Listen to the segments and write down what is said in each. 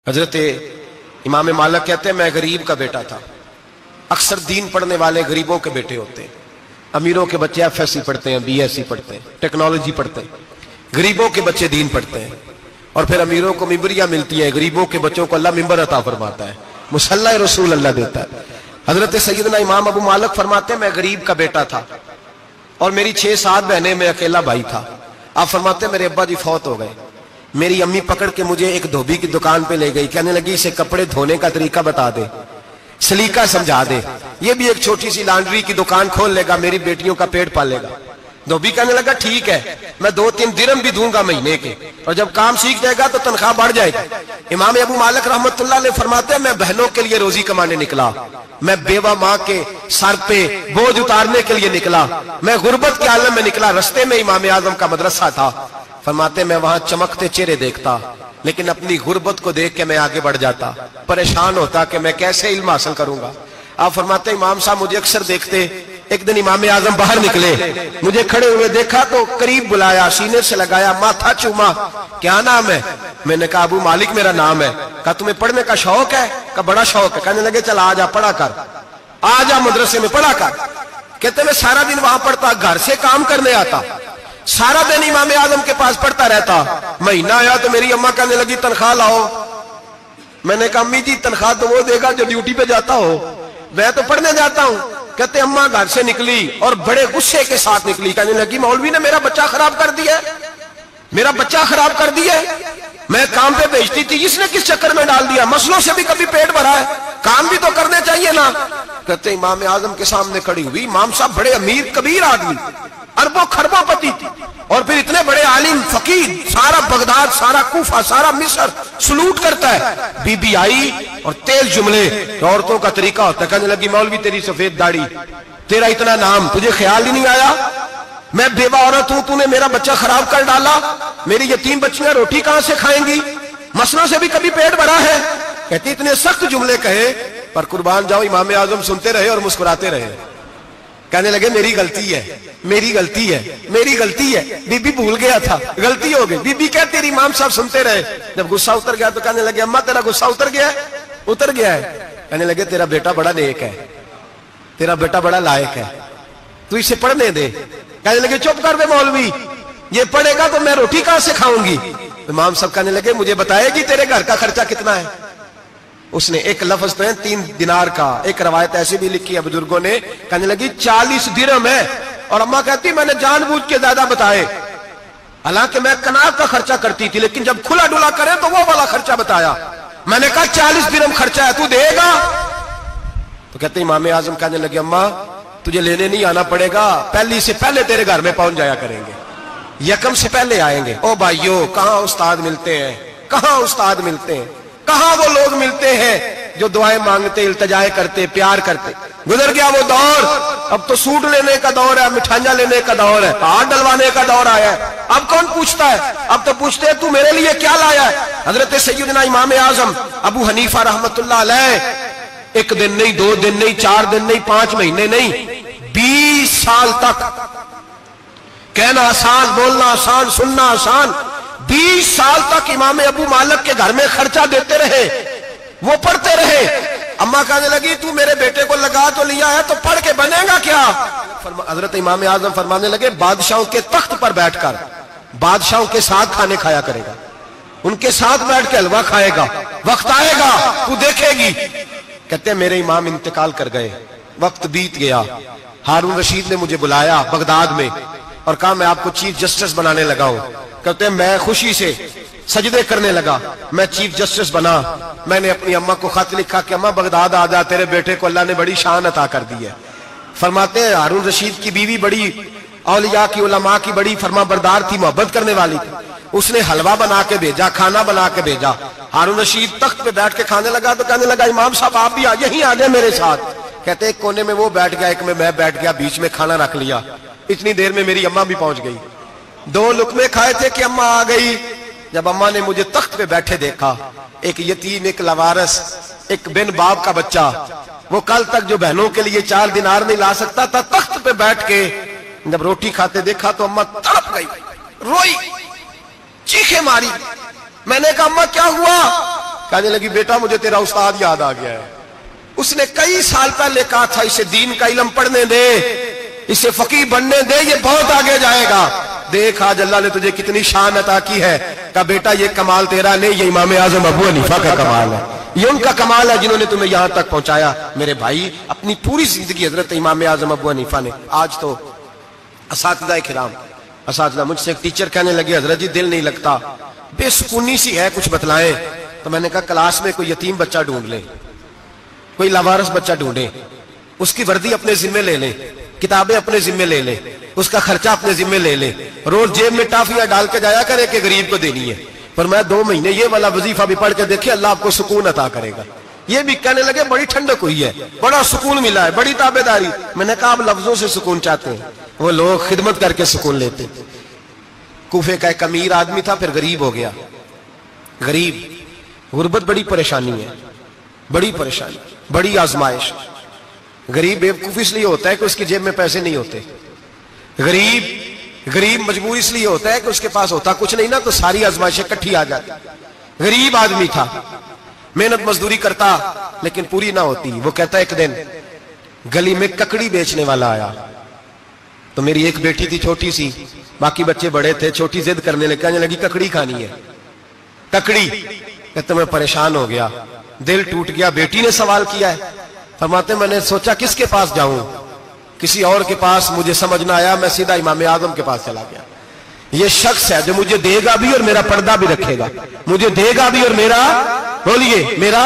حضرت امام مالک کہتے ہیں میں غریب کا بیٹا تھا. اکثر دین پڑھنے والے غریبوں کے بیٹے ہوتے ہیں. امیروں کے بچے ایف ایس سی پڑھتے ہیں, بی ایس سی پڑھتے ہیں, ٹیکنالوجی پڑھتے ہیں. غریبوں کے بچے دین پڑھتے ہیں اور پھر امیروں کو ممبریاں ملتی ہیں. غریبوں کے بچوں کو اللہ ممبر عطا فرماتا ہے, مصلی رسول اللہ دیتا ہے. حضرت سیدنا امام ابو مالک فرماتے ہیں میں غریب کا بیٹا تھا اور میری 6-7 بہنیں, میں اکیلا بھائی تھا. آپ فرماتے ہیں میرے ابا جی فوت ہو گئے. میری امی پکڑ کے مجھے ایک دھوبی کی دکان پہ لے گئی, کہنے لگی اسے کپڑے دھونے کا طریقہ بتا دے, سلیقہ سمجھا دے, یہ بھی ایک چھوٹی سی لانڈری کی دکان کھول لے گا, میری بیٹیوں کا پیٹ پالے گا. دھوبی کہنے لگا ٹھیک ہے, میں 2-3 درہم بھی دوں گا مہینے کے, اور جب کام سیکھ جائے گا تو تنخواہ بڑھ جائے گا. امام ابو مالک رحمت اللہ علیہ فرماتے ہیں میں بہنوں کے لیے روزی کمانے نکلا, میں بیوہ ماں کے سر پہ بوجھ اتارنے کے لیے نکلا, میں غربت کے عالم میں نکلا. رستے میں امام اعظم کا مدرسہ تھا. فرماتے میں وہاں چمکتے چہرے دیکھتا, لیکن اپنی غربت کو دیکھ کے میں آگے بڑھ جاتا, پریشان ہوتا کہ میں کیسے علم حاصل کروں گا. آپ فرماتے امام صاحب مجھے اکثر دیکھتے. ایک دن امام اعظم باہر نکلے, مجھے کھڑے ہوئے دیکھا تو قریب بلایا, سینے سے لگایا, ماتھا چوما. کیا نام ہے؟ میں نے کہا ابو مالک میرا نام ہے. کہا تمہیں پڑھنے کا شوق ہے؟ کہا بڑا شوق ہے. کہنے لگے چل آجا پڑھا کر, آجا مدرسے میں پڑھا کر. کہتے میں سارا دن وہاں پڑھتا, گھر سے کام کرنے آتا, سارا دن امام اعظم کے پاس پڑھتا رہتا. مہینہ آیا تو میری اماں کہنے لگی تنخواہ لاؤ. میں نے کہا امی جی تنخواہ تو وہ دے گا جو ڈیوٹی پہ جاتا ہو, میں تو پڑھنے جاتا ہوں. کہتے اماں گھر سے نکلی اور بڑے غصے کے ساتھ نکلی, کہنے لگی مولوی نے میرا بچہ خراب کر دیا, میرا بچہ خراب کر دیا. میں کام پہ بھیجتی تھی, اس نے کس چکر میں ڈال دیا, مسلوں سے بھی کبھی پیٹ بھرا ہے, کام بھی تو کرنے چاہیے نا. کہتے امام اعظم کے سامنے کھڑی ہوئی. امام صاحب بڑے امیر کبیر آدمی, اربوں خربوں پتی تھی, اور پھر اتنے بڑے عالم فقیر, سارا بغداد, سارا کوفہ, سارا مصر سلوٹ کرتا ہے. بی بی آئی اور تیز جملے, عورتوں کا طریقہ ہوتا ہے. کہنے لگی مولوی تیری سفید داڑھی, تیرا اتنا نام, تجھے خیال ہی نہیں آیا میں بیوہ عورت ہوں, تو نے میرا بچہ خراب کر ڈالا, میری یتیم بچیاں روٹی کہاں سے کھائیں گی, مسلوں سے بھی کبھی پیٹ بھرا ہے. کہتی اتنے سخت جملے کہے, پر قربان جاؤ امام اعظم سنتے رہے اور مسکراتے رہے. کہنے لگے میری غلطی ہے, میری غلطی ہے, میری غلطی ہے, بی بی بھول گیا تھا, غلطی ہو گئی. بی بی کہتی تیری امام صاحب سنتے رہے. جب غصہ اتر گیا تو کہنے لگے اماں تیرا غصہ اتر گیا ہے؟ اتر گیا ہے. کہنے لگے تیرا بیٹا بڑا نیک ہے, تیرا بیٹا بڑا لائق ہے, تو اسے پڑھنے دے. کہنے لگے چپ کر دے مولوی, یہ پڑھے گا تو میں روٹی کہاں سے کھاؤں گی. امام صاحب کہنے لگے مجھے بتائے گی تیرے گھر کا خرچہ کتنا ہے. اس نے ایک لفظ تو ہے 3 دینار کا, ایک روایت ایسی بھی لکھی ہے بزرگوں نے, کہنے لگی 40 درہم ہے. اور اماں کہتی میں نے جان بوجھ کے زیادہ بتائے, حالانکہ میں کنار کا خرچہ کرتی تھی, لیکن جب کھلا ڈلا کرے تو وہ والا خرچہ بتایا. میں نے کہا 40 درہم خرچہ ہے, تو دے گا؟ تو کہتے امام اعظم کہنے لگے اماں تجھے لینے نہیں آنا پڑے گا, پہلی سے پہلے تیرے گھر میں پہنچ جایا کریں گے, یکم سے پہلے آئیں گے. او بھائیو کہاں استاد ملتے ہیں, کہاں استاد ملتے ہیں, کہاں وہ لوگ ملتے ہیں جو دعائیں مانگتے, التجائے کرتے, پیار کرتے. گزر گیا وہ دور, اب تو سوٹ لینے کا دور ہے, مٹھائیاں لینے کا دور ہے, ہاتھ ڈلوانے کا دور آیا ہے. اب کون پوچھتا ہے, اب تو پوچھتے ہیں تو میرے لیے کیا لایا ہے. حضرت سیدنا امام اعظم ابو حنیفہ رحمت اللہ علیہ 1 دن نہیں, 2 دن نہیں, 4 دن نہیں, 5 مہینے نہیں, 20 سال تک, کہنا آسان, بولنا آسان, سننا آسان, 20 سال تک امام ابو مالک کے گھر میں خرچہ دیتے رہے, وہ پڑھتے رہے. اماں کہنے لگی تو میرے بیٹے کو لگا تو لیا ہے, تو پڑھ کے بنے گا کیا. حضرت امام اعظم فرمانے لگے بادشاہوں کے تخت پر بیٹھ کر بادشاہوں کے ساتھ کھانے کھایا کرے گا, ان کے ساتھ بیٹھ کے حلوہ کھائے گا, وقت آئے گا تو دیکھے گی. کہتے ہیں میرے امام انتقال کر گئے, وقت بیت گیا. ہارون رشید نے مجھے بلایا بغداد میں اور کہا میں آپ کو چیف جسٹس بنانے لگا ہوں. کہتے ہیں میں خوشی سے سجدے کرنے لگا, میں چیف جسٹس بنا. میں نے اپنی اماں کو خط لکھا کہ اماں بغداد آ جا, تیرے بیٹے کو اللہ نے بڑی شان عطا کر دی ہے. فرماتے ہیں ہارون رشید کی بیوی بڑی اولیاء کی, علماء کی بڑی فرما بردار تھی, محبت کرنے والی تھی. اس نے حلوہ بنا کے بھیجا, کھانا بنا کے بھیجا. ہارون رشید تخت پہ بیٹھ کے کھانے لگا تو کہنے لگا امام صاحب آپ بھی یہیں آ جائیں میرے ساتھ. کہتے ایک کونے میں وہ بیٹھ گیا, ایک میں بیٹھ گیا, بیچ میں کھانا رکھ لیا. اتنی دیر میں میری اماں بھی پہنچ گئی. 2 لقمے کھائے تھے کہ اماں آ گئی. جب اماں نے مجھے تخت پہ بیٹھے دیکھا, ایک یتیم, ایک لاوارث, ایک بن باپ کا بچہ, وہ کل تک جو بہنوں کے لیے 4 دینار نہیں لا سکتا تھا, تخت پہ بیٹھ کے جب روٹی کھاتے دیکھا تو اماں تڑپ گئی, روئی, چیخیں ماری. میں نے کہا اماں کیا ہوا؟ کہنے لگی بیٹا مجھے تیرا استاد یاد آ گیا ہے، اس نے کئی سال پہلے کہا تھا اسے دین کا علم پڑھنے دے، اسے فقیہ بننے دے، یہ بہت آگے جائے گا۔ دیکھ آج اللہ نے تجھے کتنی شان عطا کی ہے۔ کہا بیٹا یہ کمال تیرا نہیں، یہ امام اعظم ابو حنیفہ کا کمال ہے، یہ ان کا کمال ہے جنہوں نے تمہیں یہاں تک پہنچایا۔ میرے بھائی اپنی پوری زندگی حضرت امام اعظم ابو حنیفہ نے، آج تو اساتذہ کرام، اساتذہ مجھ سے ایک ٹیچر کہنے لگے حضرت جی دل نہیں لگتا، بے سکونی سی ہے، کچھ بتلائیں۔ تو میں نے کہا کلاس میں کوئی یتیم بچہ ڈھونڈ لیں، کوئی لاوارث بچہ ڈھونڈے، اس کی وردی اپنے ذمے لے لیں، کتابیں اپنے ذمے لے لیں، اس کا خرچہ اپنے ذمے لے لیں، روز جیب میں ٹافیاں ڈال کے جایا کرے کہ غریب کو دینی ہے۔ پر میں 2 مہینے یہ والا وظیفہ بھی پڑھ کے دیکھے، اللہ آپ کو سکون عطا کرے گا۔ یہ بھی کہنے لگے بڑی ٹھنڈک ہوئی ہے، بڑا سکون ملا ہے، بڑی تابعداری۔ میں نے کہا آپ لفظوں سے سکون چاہتے ہیں، وہ لوگ خدمت کر کے سکون لیتے۔ کوفے کا ایک امیر آدمی تھا، پھر غریب ہو گیا۔ غریب، غربت بڑی پریشانی ہے، بڑی پریشانی، بڑی آزمائش۔ غریب بیوقوف اس لیے ہوتا ہے کہ اس کی جیب میں پیسے نہیں ہوتے۔ غریب مجبور اس لیے ہوتا ہے کہ اس کے پاس ہوتا کچھ نہیں نا، تو ساری آزمائشیں کٹھی آ جاتی۔ غریب آدمی تھا، محنت مزدوری کرتا لیکن پوری نہ ہوتی۔ وہ کہتا ایک دن گلی میں ککڑی بیچنے والا آیا، تو میری ایک بیٹی تھی چھوٹی سی، باقی بچے بڑے تھے، چھوٹی ضد کرنے لگی، کہنے لگی ککڑی کھانی ہے، ککڑی۔ کہتے میں پریشان ہو گیا، دل ٹوٹ گیا، بیٹی نے سوال کیا ہے۔ فرماتے میں نے سوچا کس کے پاس جاؤں، کسی اور کے پاس مجھے سمجھ نہ آیا، میں سیدھا امام اعظم کے پاس چلا گیا۔ یہ شخص ہے جو مجھے دے گا بھی اور میرا پردہ بھی رکھے گا، مجھے دے گا بھی اور میرا، بولیے، میرا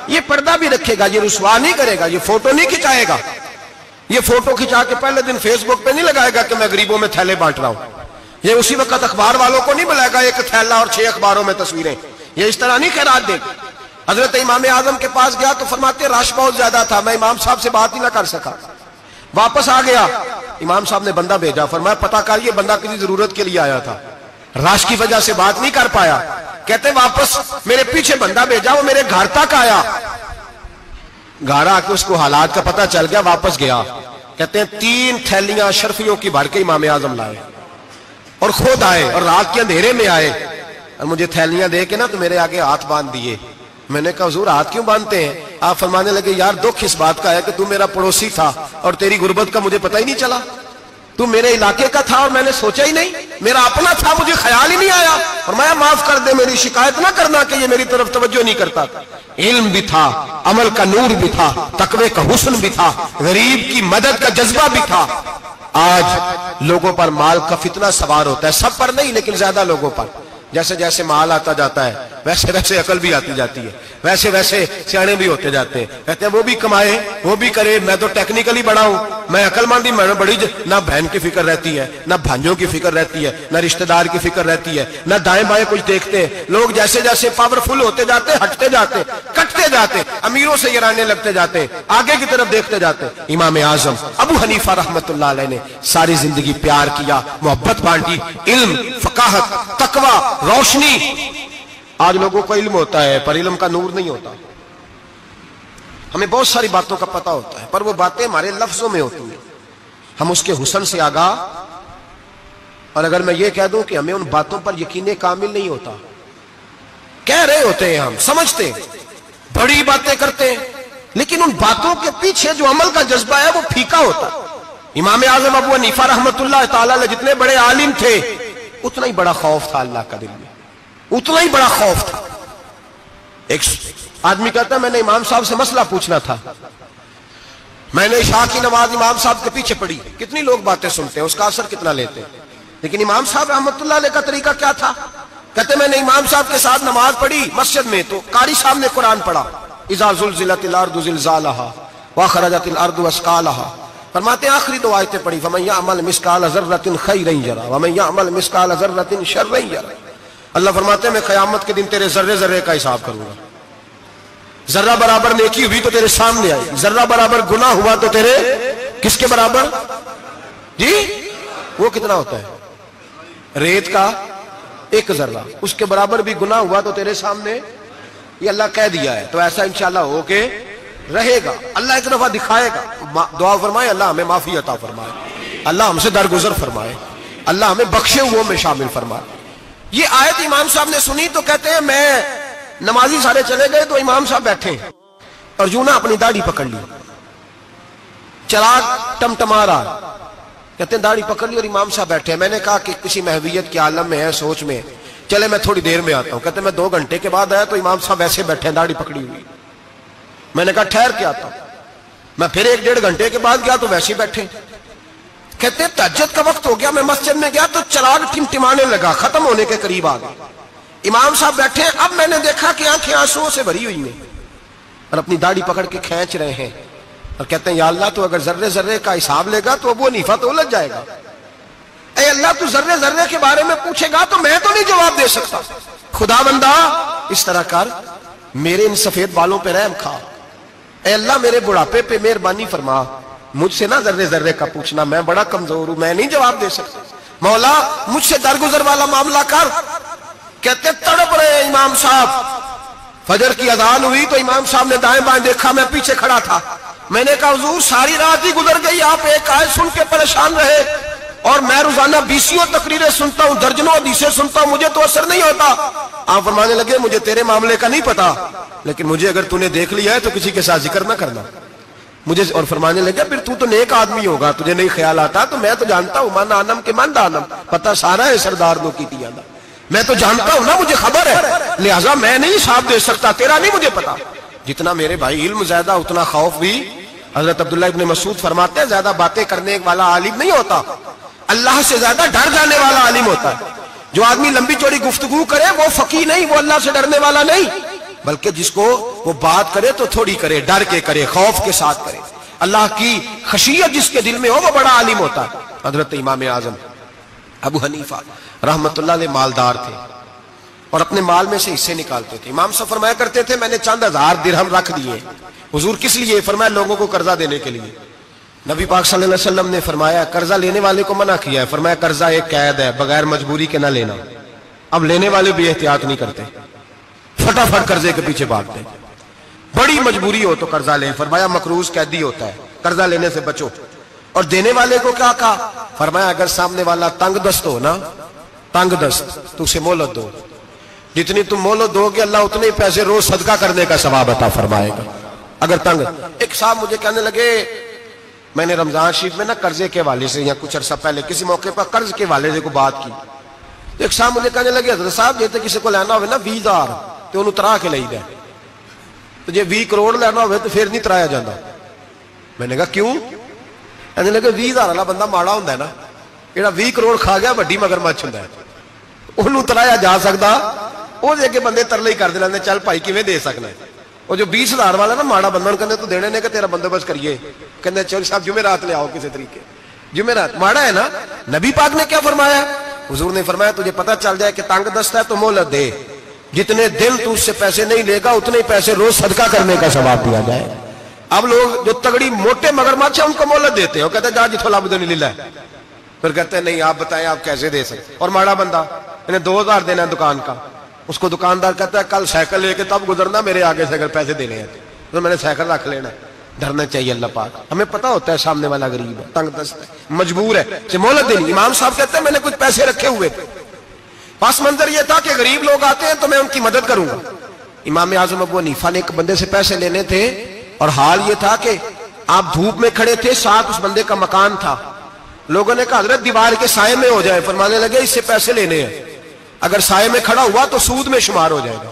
یہ پردہ بھی رکھے گا، یہ رسوا نہیں کرے گا، یہ فوٹو نہیں کھچائے گا، یہ فوٹو کھچا کے پہلے دن فیس بک پہ نہیں لگائے گا کہ میں غریبوں میں تھیلے بانٹ رہا ہوں، یہ اسی وقت اخبار والوں کو نہیں بلائے گا ایک تھیلا اور 6 اخباروں میں تصویریں، یہ اس طرح نہیں خیرات دے گا۔ حضرت امام اعظم کے پاس گیا تو فرماتے رش بہت زیادہ تھا، میں امام صاحب سے بات ہی نہ کر سکا، واپس آ گیا۔ امام صاحب نے بندہ بھیجا، فرمایا پتہ کر یہ بندہ کسی ضرورت کے لیے آیا تھا، رش کی وجہ سے بات نہیں کر پایا۔ کہتے واپس میرے پیچھے بندہ بھیجا، وہ میرے گھر تک آیا، گھر آ کے اس کو حالات کا پتہ چل گیا، واپس گیا۔ کہتے ہیں 3 تھیلیاں اشرفیوں کی بھر کے امام اعظم لائے اور خود آئے اور رات کے اندھیرے میں آئے اور مجھے تھیلیاں دے کے نا تو میرے آگے ہاتھ باندھ دیے۔ میں نے کہا حضور ہاتھ کیوں باندھتے ہیں؟ آپ فرمانے لگے یار دکھ اس بات کا ہے کہ تو میرا پڑوسی تھا اور تیری غربت کا مجھے پتہ ہی نہیں چلا، تو میرے علاقے کا تھا اور میں نے سوچا ہی نہیں، میرا اپنا تھا مجھے خیال ہی نہیں آیا، فرمایا معاف کر دے، میری شکایت نہ کرنا کہ یہ میری طرف توجہ نہیں کرتا۔ علم بھی تھا، عمل کا نور بھی تھا، تقوی کا حسن بھی تھا، غریب کی مدد کا جذبہ بھی تھا۔ آج لوگوں پر مال کا فتنہ سوار ہوتا ہے، سب پر نہیں لیکن زیادہ لوگوں پر۔ جیسے جیسے مال آتا جاتا ہے ویسے ویسے عقل بھی آتی جاتی ہے، ویسے ویسے سیانے بھی ہوتے جاتے ہیں۔ کہتے ہیں وہ بھی کمائے وہ بھی کرے، میں تو ٹیکنیکلی بڑا ہوں، میں عقل مندی، میں بڑی نہ بہن کی فکر رہتی ہے، نہ بھانجوں کی فکر رہتی ہے، نہ رشتہ دار کی فکر رہتی ہے، نہ دائیں بائیں کچھ دیکھتے ہیں۔ لوگ جیسے جیسے پاورفل ہوتے جاتے ہیں، ہٹتے جاتے، کٹتے جاتے، امیروں سے گرانے لگتے جاتے، آگے کی طرف دیکھتے جاتے۔ امام اعظم ابو حنیفہ رحمت اللہ علیہ نے ساری زندگی پیار کیا، محبت بانٹی، علم، فقاہت، تقوی، روشنی۔ آج لوگوں کو علم ہوتا ہے پر علم کا نور نہیں ہوتا، ہمیں بہت ساری باتوں کا پتہ ہوتا ہے پر وہ باتیں ہمارے لفظوں میں ہوتی ہیں، ہم اس کے حسن سے آگاہ۔ اور اگر میں یہ کہہ دوں کہ ہمیں ان باتوں پر یقین کامل نہیں ہوتا، کہہ رہے ہوتے ہیں، ہم سمجھتے ہیں، بڑی باتیں کرتے ہیں، لیکن ان باتوں کے پیچھے جو عمل کا جذبہ ہے وہ پھیکا ہوتا ہے۔ امام اعظم ابو حنیفہ رحمت اللہ تعالی علیہ جتنے بڑے عالم تھے اتنا ہی بڑا خوف تھا اللہ کا دل میں، اتنا ہی بڑا خوف تھا۔ ایک آدمی کہتا ہے میں نے امام صاحب سے مسئلہ پوچھنا تھا، میں نے عشاء کی نماز امام صاحب کے پیچھے پڑھی، کتنی لوگ باتیں سنتے ہیں، اس کا اثر کتنا لیتے ہیں، لیکن امام صاحب رحمت اللہ علیہ کا طریقہ کیا تھا؟ کہتے میں نے امام صاحب کے ساتھ نماز پڑھی مسجد میں، تو قاری صاحب نے قرآن پڑھا، اذا زلزلت الارض زلزالها واخرجت الارض اثقالها، فرماتے ہیں آخری 2 آیتیں پڑھی، فمن يعمل مثقال ذرة خيرا يره ومن يعمل مثقال ذرة شرا يره۔ اللہ فرماتے ہیں میں قیامت کے دن تیرے ذرے ذرے کا حساب کروں گا، ذرہ برابر نیکی ہوئی تو تیرے سامنے آئی، ذرہ برابر گناہ ہوا تو تیرے کس کے برابر؟ جی وہ کتنا ہوتا ہے؟ ریت کا 1 ذرہ، اس کے برابر بھی گناہ ہوا تو تیرے سامنے، یہ اللہ کہہ دیا ہے، تو ایسا انشاءاللہ ہو کے رہے گا۔ اللہ ایک دفعہ دکھائے گا، دعا فرمائے اللہ ہمیں معافی عطا فرمائے، اللہ ہم سے درگزر فرمائے، اللہ ہمیں بخشے ہوئوں میں شامل فرمائے۔ یہ آیت امام صاحب نے سنی تو کہتے ہیں میں نمازی سارے چلے گئے تو امام صاحب بیٹھے اور یوں نہ اپنی داڑھی پکڑ لی, چراغ ٹمٹما رہا, کہتے ہیں داڑھی پکڑ لی اور امام صاحب بیٹھے. میں نے کہا کہ کسی محویت کے عالم میں ہے, سوچ میں, چلے میں تھوڑی دیر میں آتا ہوں. کہتے ہیں میں 2 گھنٹے کے بعد آیا تو امام صاحب ویسے بیٹھے ہیں داڑھی پکڑی ہوئی. میں نے کہا ٹھہر کے آتا ہوں. میں پھر 1-1.5 گھنٹے کے بعد گیا تو ویسے بیٹھے. کہتے ہیں تہجد کا وقت ہو گیا, میں مسجد میں گیا تو چراغ ٹمٹمانے لگا, ختم ہونے کے قریب آ گیا. امام صاحب بیٹھے ہیں. اب میں نے دیکھا کہ آنکھیں آنسوؤں سے بھری ہوئی ہیں اور اپنی داڑھی پکڑ کے کھینچ رہے ہیں اور کہتے ہیں یا اللہ تو اگر ذرے ذرے کا حساب لے گا تو ابو حنیفہ تو الجھ جائے گا. اے اللہ تو ذرے ذرے کے بارے میں پوچھے گا تو میں تو نہیں جواب دے سکتا. خدا بندہ اس طرح کر, میرے ان سفید بالوں پہ رحم کھا. اے اللہ میرے بڑھاپے پہ مہربانی فرما, مجھ سے نہ ذرے ذرے کا پوچھنا, میں بڑا کمزور ہوں, میں نہیں جواب دے سکتا. مولا مجھ سے درگزر والا معاملہ کر. کہتے تڑپ رہے امام صاحب. فجر کی اذان ہوئی تو امام صاحب نے دائیں بائیں دیکھا, میں پیچھے کھڑا تھا. میں نے کہا حضور ساری رات ہی گزر گئی, آپ ایک آیت سن کے پریشان رہے اور میں روزانہ 20 تقریریں سنتا ہوں, درجنوں حدیثیں سنتا ہوں, مجھے تو اثر نہیں ہوتا. آپ فرمانے لگے مجھے تیرے معاملے کا نہیں پتا, لیکن مجھے اگر تو نے دیکھ لیا ہے تو کسی کے ساتھ ذکر نہ کرنا مجھے. اور فرمانے لگے پھر تو نیک آدمی ہوگا, تجھے نہیں خیال آتا. تو میں تو جانتا ہوں من آنم کے من دانم, پتہ سارا ہے سردار نو کی تیاں دا, میں تو جانتا ہوں نا, مجھے خبر ہے, لہٰذا میں نہیں حساب دے سکتا, تیرا نہیں مجھے پتا. جتنا میرے بھائی علم زیادہ اتنا خوف بھی. حضرت عبداللہ ابن مسعود فرماتے ہیں زیادہ باتیں کرنے والا عالم نہیں ہوتا, اللہ سے زیادہ ڈر جانے والا عالم ہوتا ہے. جو آدمی لمبی چوڑی گفتگو کرے وہ فقیہ نہیں, وہ اللہ سے ڈرنے والا نہیں, بلکہ جس کو وہ بات کرے تو تھوڑی کرے, ڈر کے کرے, خوف کے ساتھ کرے. اللہ کی خشیت جس کے دل میں ہو وہ بڑا عالم ہوتا ہے. حضرت امام اعظم ابو حنیفہ رحمت اللہ علیہ مالدار تھے اور اپنے مال میں سے حصے نکالتے تھے. امام صاحب فرمایا کرتے تھے میں نے چند 1000 درہم رکھ دیے. حضور کس لیے؟ فرمایا لوگوں کو قرضہ دینے کے لیے. نبی پاک صلی اللہ علیہ وسلم نے فرمایا قرضہ لینے والے کو منع کیا ہے, فرمایا قرضہ ایک قید ہے, بغیر مجبوری کے نہ لینا. اب لینے والے بھی احتیاط نہیں کرتے, فٹافٹ قرضے کے پیچھے بھاگتے. بڑی مجبوری ہو تو قرضہ لیں, فرمایا مقروض قیدی ہوتا ہے, قرضہ لینے سے بچو. اور دینے والے کو کیا کہا؟ فرمایا اگر سامنے والا تنگ دست ہو نا, تنگ دست, تو اسے مہلت دو. جتنی تم مہلت دو گے اللہ اتنے ہی پیسے روز صدقہ کرنے کا ثواب عطا فرمائے گا. اگر تنگ. ایک صاحب مجھے کہنے لگے, میں نے رمضان شریف میں نا قرضے کے حوالے سے یا کچھ عرصہ پہلے کسی موقع پر قرض کے حوالے سے کو بات کی. ایک صاحب مجھے کہنے لگے حضرت صاحب جیسے کسی کو لینا ہوئے نا 20,000 تو انہوں ترا کے لئی دے, تو جی 20 کروڑ لینا ہوئے تو پھر نہیں ترایا جاتا. میں نے کہا کیوں؟ کہنے لگے 20,000 والا بندہ ماڑا ہوتا ہے نا, جہاں 20 کروڑ کھا گیا وڈی مگرمچھ ہوتا ہے, انہوں ترایا جا سکتا. وہ دے کے بندے ترلے ہی کر دے, چل بھائی کیویں دے سکنا ہے. وہ جو 20,000 والا نا ماڑا بندہ کہتے تو دینے نے کہ تیرا بندوبست کریے, کہتے چل صاحب جمعرات لے آؤ کسی طریقے. جمعرات ماڑا ہے نا. نبی پاک نے کیا فرمایا؟ حضور نے فرمایا تجھے پتہ چل جائے کہ تنگ دست ہے تو مہلت دے, جتنے دن تو اس سے پیسے نہیں لے گا اتنے پیسے روز صدقہ کرنے کا ثواب دیا جائے. اب لوگ جو تگڑی موٹے مگرمچھ ہیں ان کو مہلت دیتے ہیں, وہ کہتے ہیں جا جتھوں لب نہیں لے, پھر کہتے ہیں نہیں آپ بتائیں آپ کیسے دے سکتے. اور ماڑا بندہ انہیں 2,000 دینا ہے دکان کا, اس کو دکاندار کہتا ہے کل سائیکل لے کے تب گزرنا میرے آگے سے اگر پیسے دینے ہیں تو میں نے سائیکل رکھ لینا. ڈرنا چاہیے اللہ پاک, ہمیں پتہ ہوتا ہے سامنے والا غریب ہے, تنگ دست ہے, مجبور ہے, اسے مہلت دینی. امام صاحب کہتے ہیں میں نے کچھ پیسے رکھے ہوئے تھے, پس منظر یہ تھا کہ غریب لوگ آتے ہیں تو میں ان کی مدد کروں گا. امام اعظم ابو حنیفہ نے ایک بندے سے پیسے لینے تھے اور حال یہ تھا کہ آپ دھوپ میں کھڑے تھے, ساتھ اس بندے کا مکان تھا. لوگوں نے کہا حضرت دیوار کے سائے میں ہو جائے. فرمانے لگے اس سے پیسے لینے ہیں, اگر سائے میں کھڑا ہوا تو سود میں شمار ہو جائے گا,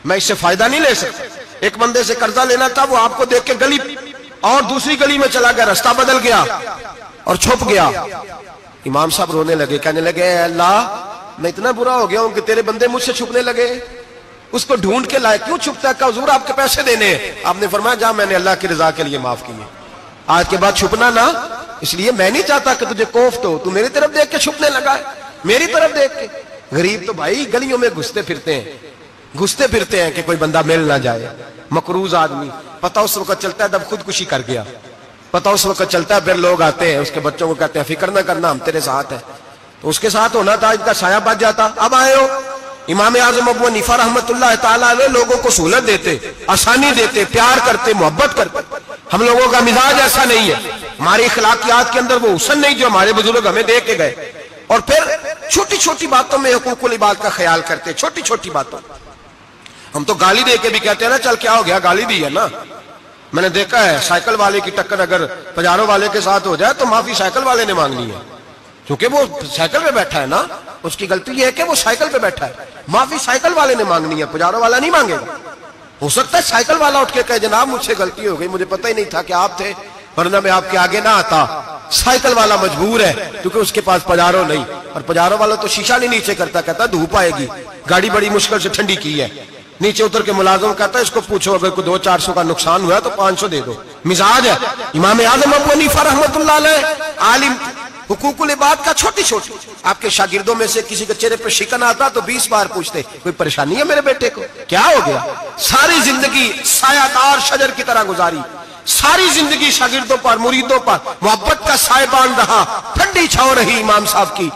میں اس سے فائدہ نہیں لے سکتا. ایک بندے سے قرضہ لینا تھا, وہ آپ کو دیکھ کے گلی اور دوسری گلی میں چلا گیا, رستہ بدل گیا اور چھپ گیا. امام صاحب رونے لگے, کہنے لگے اے اللہ میں اتنا برا ہو گیا ہوں کہ تیرے بندے مجھ سے چھپنے لگے, اس کو ڈھونڈ کے لائے, کیوں چھپتا ہے؟ کہا حضور آپ کے پیسے دینے ہیں. آپ نے فرمایا جا میں نے اللہ کی رضا کے لیے معاف کیے, آج کے بعد چھپنا نہ, اس لیے میں نہیں چاہتا کہ تجھے کوفت ہو, تو میری طرف دیکھ کے چھپنے لگا ہے, میری طرف دیکھ کے. غریب تو بھائی گلیوں میں گھستے پھرتے ہیں کہ کوئی بندہ مل نہ جائے. مقروض آدمی پتہ اس وقت چلتا ہے جب خودکشی کر گیا, پتہ اس وقت چلتا ہے, پھر لوگ آتے ہیں اس کے بچوں کو کہتے ہیں فکر نہ کرنا ہم تیرے ساتھ ہیں, تو اس کے ساتھ ہونا تھا, ان کا سایہ بچ جاتا. اب آئے ہو امام اعظم ابو حنیفہ رحمت اللہ تعالیٰ علیہ لوگوں کو سہولت دیتے, آسانی دیتے, پیار کرتے, محبت کرتے. ہم لوگوں کا مزاج ایسا نہیں ہے, ہماری اخلاقیات کے اندر وہ حسن نہیں جو ہمارے بزرگ ہمیں دے کے گئے. اور پھر چھوٹی چھوٹی باتوں میں حقوق العباد کا خیال کرتے, چھوٹی چھوٹی باتوں. ہم تو گالی دے کے بھی کہتے ہیں نا چل کیا ہو گیا, گالی دی ہے نا. میں نے دیکھا ہے سائیکل والے کی ٹکر اگر پجارو والے کے ساتھ ہو جائے تو معافی سائیکل والے نے مانگنی ہے, کیونکہ وہ سائیکل پہ بیٹھا ہے نا. اس کی غلطی یہ ہے کہ وہ سائیکل پہ بیٹھا ہے, معافی سائیکل والے نے مانگنی ہے, پجارو والا نہیں مانگے گا. ہو سکتا ہے سائیکل والا اٹھ کے کہے جناب مجھ سے غلطی ہو گئی, مجھے پتہ ہی نہیں تھا کہ آپ تھے, ورنہ میں آپ کے آگے نہ آتا. سائیکل والا مجبور ہے کیونکہ اس کے پاس پجارو نہیں, اور پجارو والا تو شیشہ نہیں نیچے کرتا, کہتا دھوپ آئے گی, گاڑی بڑی مشکل سے ٹھنڈی کی ہے. نیچے اتر کے ملازم کہتا ہے اس کو پوچھو اگر کوئی 200-400 کا نقصان ہوا تو 500 دے دو. مزاج ہے امام اعظم ابو حنیفہ رحمۃ اللہ علیہ, عالم, حقوق العباد کا چھوٹی چھوٹی. آپ کے شاگردوں میں سے کسی کے چہرے پر شکن آتا تو 20 بار پوچھتے کوئی پریشانی ہے میرے بیٹے کو, کیا ہو گیا. ساری زندگی سایہ دار شجر کی طرح گزاری, ساری زندگی شاگردوں پر مریدوں پر محبت کا سائبان رہا, ٹھنڈی چھاؤں رہی امام صاحب کی.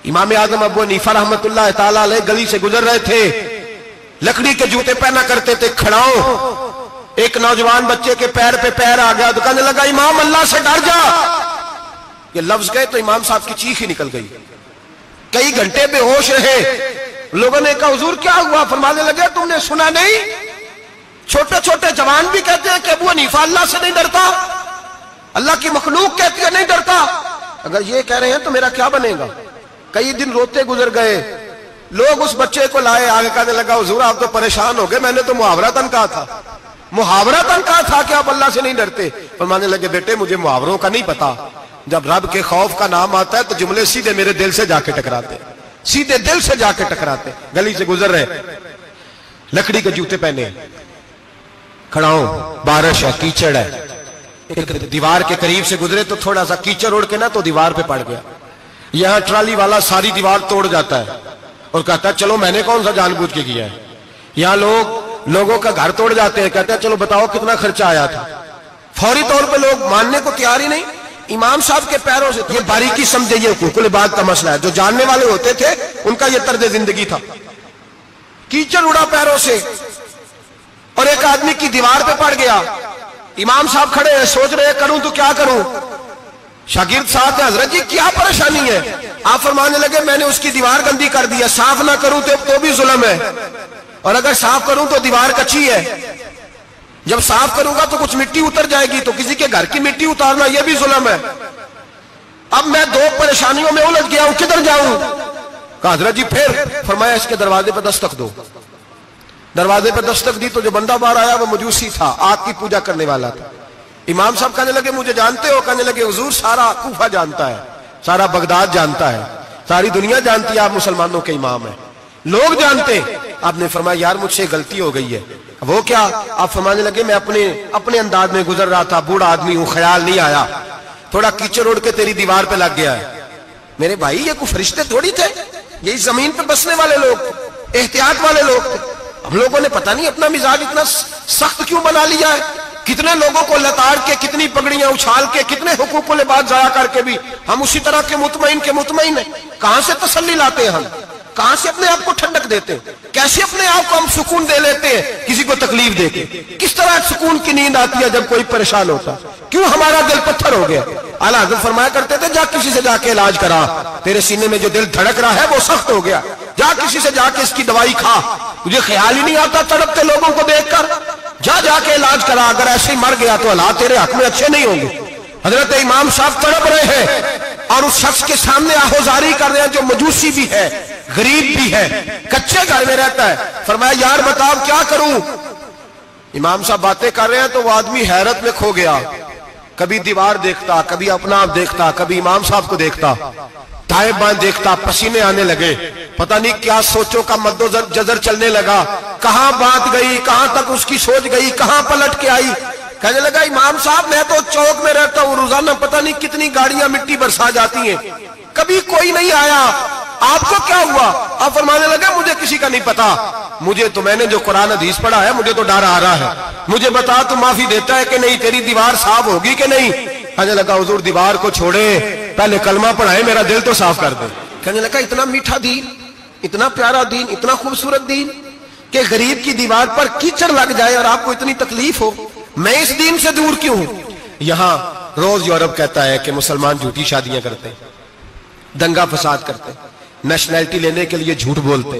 امام اعظم ابو حنیفہ رحمۃ اللہ تعالی علیہ گلی سے گزر رہے تھے, لکڑی کے جوتے پہنا کرتے تھے, کھڑاؤں. ایک نوجوان بچے کے پیر پہ پیر آ گیا تو کہنے لگا امام اللہ سے ڈر جا. یہ لفظ گئے تو امام صاحب کی چیخ ہی نکل گئی. کئی گھنٹے بے ہوش رہے. لوگوں نے کہا حضور کیا ہوا؟ فرمانے لگے تم نے سنا نہیں, چھوٹے چھوٹے جوان بھی کہتے ہیں کہ ابو حنیفہ اللہ سے نہیں ڈرتا, اللہ کی مخلوق کہتی ہے نہیں ڈرتا. اگر یہ کہہ رہے ہیں تو میرا کیا بنے گا. کئی دن روتے گزر گئے. لوگ اس بچے کو لائے, آگے کہنے لگا حضور آپ تو پریشان ہو گئے, میں نے تو محاورتاً کہا تھا, محاورتاً کہا تھا کہ آپ اللہ سے نہیں ڈرتے. فرمانے لگے بیٹے مجھے محاوروں کا نہیں پتا, جب رب کے خوف کا نام آتا ہے تو جملے سیدھے میرے دل سے جا کے ٹکراتے, سیدھے دل سے جا کے ٹکراتے. گلی سے گزر رہے, لکڑی کے جوتے پہنے, کھڑا ہوں, بارش ہے, کیچڑ ہے. ایک دیوار کے قریب سے گزرے تو تھوڑا سا کیچڑ اڑ کے نا تو دیوار پہ پڑ گیا. یہاں ٹرالی والا ساری دیوار توڑ جاتا ہے اور کہتا ہے چلو میں نے کون سا جان بوجھ کے کیا ہے. یہاں لوگوں کا گھر توڑ جاتے ہیں, کہتے ہیں چلو بتاؤ کتنا خرچہ آیا تھا. فوری طور پہ لوگ ماننے کو تیار ہی نہیں. امام صاحب کے پیروں سے, یہ باریکی سمجھے, یہ حقوق العباد کا مسئلہ ہے. جو جاننے والے ہوتے تھے ان کا یہ طرز زندگی تھا. کیچڑ اڑا پیروں سے اور ایک آدمی کی دیوار پہ پڑ گیا. امام صاحب کھڑے ہیں, سوچ رہے کروں تو کیا کروں. شاگرد صاحب حضرت جی کیا پریشانی ہے؟ آپ فرمانے لگے میں نے اس کی دیوار گندی کر دی ہے, صاف نہ کروں تو بھی ظلم ہے, اور اگر صاف کروں تو دیوار کچی ہے. جب صاف کروں گا تو کچھ مٹی اتر جائے گی, تو کسی کے گھر کی مٹی اتارنا یہ بھی ظلم ہے. اب میں دو پریشانیوں میں الجھ گیا ہوں, کدھر جاؤں؟ کہا حضرت جی پھر. فرمایا اس کے دروازے پہ دستک دو. دروازے پہ دستک دی تو جو بندہ باہر آیا وہ مجوسی تھا, آگ کی پوجا کرنے والا تھا. امام صاحب کہنے لگے مجھے جانتے ہو؟ کہنے لگے حضور سارا کوفہ جانتا ہے, سارا بغداد جانتا ہے, ساری دنیا جانتی ہے آپ مسلمانوں کے امام ہیں, لوگ جانتے. آپ نے فرمایا یار مجھ سے غلطی ہو گئی ہے. وہ کیا؟ آپ فرمانے لگے میں اپنے انداز میں گزر رہا تھا, بوڑھا آدمی ہوں, خیال نہیں آیا, تھوڑا کیچڑ اڑ کے تیری دیوار پہ لگ گیا ہے. میرے بھائی یہ کوئی فرشتے تھوڑی تھے, یہی زمین پہ بسنے والے لوگ تھے, احتیاط والے لوگ تھے. ہم لوگوں نے پتہ نہیں اپنا مزاج اتنا سخت کیوں بنا لیا ہے. کتنے لوگوں کو لتاڑ کے, کتنی پگڑیاں اچھال کے, کتنے حقوق العباد ضائع کر کے بھی ہم اسی طرح کے مطمئن ہیں. کہاں سے تسلی لاتے ہیں ہم, کہاں سے اپنے آپ کو ٹھنڈک دیتے ہیں, کیسے اپنے آپ کو ہم سکون دے لیتے ہیں کسی کو تکلیف دے کے. کس طرح سکون کی نیند آتی ہے جب کوئی پریشان ہوتا, کیوں ہمارا دل پتھر ہو گیا. اعلیٰ حضرت فرمایا کرتے تھے جا کسی سے جا کے علاج کرا, تیرے سینے میں جو دل دھڑک رہا ہے وہ سخت ہو گیا, جا کسی سے جا کے اس کی دوائی کھا. مجھے خیال ہی نہیں آتا تڑپتے لوگوں کو دیکھ کر, جا کے علاج کرا, اگر ایسے ہی مر گیا تو حالات تیرے حق میں اچھے نہیں ہوں گے. حضرت امام صاحب تڑپ رہے ہیں اور اس شخص کے سامنے آہوزاری کر رہے ہیں جو مجوسی بھی ہے, غریب بھی ہے, کچے گھر میں رہتا ہے. فرمایا یار بتاؤ کیا کروں. امام صاحب باتیں کر رہے ہیں تو وہ آدمی حیرت میں کھو گیا, کبھی دیوار دیکھتا, کبھی اپنا آپ دیکھتا, کبھی امام صاحب کو دیکھتا, دائیں بائیں دیکھتا, پسینے آنے لگے, پتہ نہیں کیا سوچوں کا مد و جزر چلنے لگا, کہاں بات گئی, کہاں تک اس کی سوچ گئی, کہاں پلٹ کے آئی. کہنے لگا امام صاحب میں تو چوک میں رہتا ہوں, روزانہ پتہ نہیں کتنی گاڑیاں مٹی برسا جاتی ہیں, کبھی کوئی نہیں آیا, آپ کو کیا ہوا؟ آپ فرمانے لگا مجھے کسی کا نہیں پتا, مجھے تو میں نے جو قرآن حدیث پڑھا ہے مجھے تو ڈر آ رہا ہے, مجھے بتا تو معافی دیتا ہے کہ نہیں, تیری دیوار صاف ہوگی کہ نہیں. کہنے لگا حضور دیوار کو چھوڑے, پہلے کلمہ پڑھائے, میرا دل تو صاف کر دے. کہنے لگا اتنا میٹھا دین, اتنا پیارا دین, اتنا خوبصورت دین کہ غریب کی دیوار پر کیچڑ لگ جائے اور آپ کو اتنی تکلیف ہو, میں اس دین سے دور کیوں ہوں. یہاں روز یورپ کہتا ہے کہ مسلمان جھوٹی شادیاں کرتے, دنگا فساد کرتے, نیشنلٹی لینے کے لیے جھوٹ بولتے,